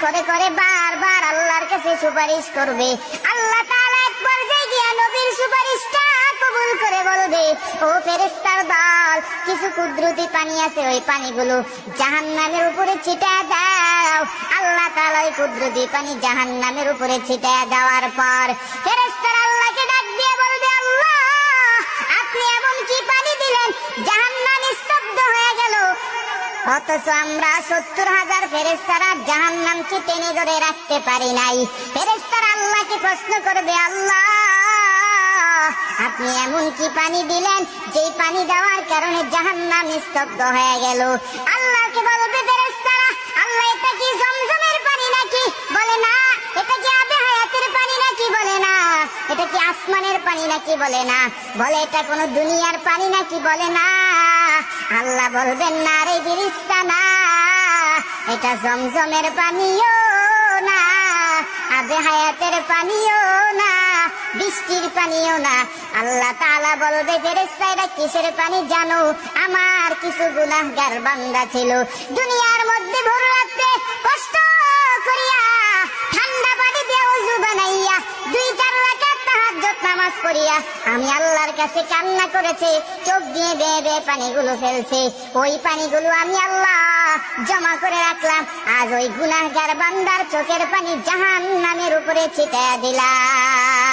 করে করে বারবার আল্লাহর কাছে সুপারিশ করবে। আল্লাহ তাআলা এক পর্যায়ে গিয়ে নবীর সুপারিশটা কবুল করে বলবে, ও ফেরেশতার দল, কিছু কুদরতি পানি আছে, ওই পানিগুলো জাহান্নামের উপরে ছিটায় দাও। আল্লাহ তাআলা ওই কুদরতি পানি জাহান্নামের উপরে ছিটায় দেওয়ার পর ফেরেশতারা আল্লাহকে ডাক দিয়ে বলবে, আল্লাহ, আপনি এমন কি পানি দিলেন জাহান্নাম স্তব্ধ হয়ে গেল, অথচ আমরা 70,000 ফেরেশতারা জাহান্নামকে টেনে ধরে রাখতে পারি নাই। ফেরেশতারা আল্লাহকে প্রশ্ন করবে, আল্লাহ, আপনি এমন কি পানি দিলেন যেই পানি দেওয়ার কারণে জাহান্নাম স্তব্ধ হয়ে গেল? আল্লাহকে বলবে ফেরেশতারা, আল্লাহ, এটা কি জমজমের পানি নাকি? বলে না। এটা কি আবে হায়াতের পানি নাকি? বলে না। এটা কি আসমানের পানি নাকি? বলে না। বলে এটা কোন দুনিয়ার পানি নাকি? বলে না। আল্লাহ বলবেন, না রে ফেরেশতা, না, এটা জমজমের পানিও না, আবে হায়াতের পানিও না, বৃষ্টির পানিও না। আল্লাহ তাআলা বলবে, ফেরেশতা, এটা কিসের পানি জানো? আমার কিছু গুনাহগার বান্দা ছিল, দুনিয়ার মধ্যে ভোর রাতে কষ্ট করিয়া ঠান্ডা পানি দিয়ে ওযু বানাইয়া 2-4 রাকাত তাহাজ্জুদ নামাজ পড়িয়া আমি আল্লাহর কাছে কান্না করেছে, চোখ দিয়ে বেয়ে বেয়ে পানিগুলো ফেলছে। ওই পানিগুলো আমি আল্লাহ জমা করে রাখলাম, আজ ওই গুনাহগার বান্দার চোখের পানি জাহান্নামের উপরে ছিটাইয়া দিলাম।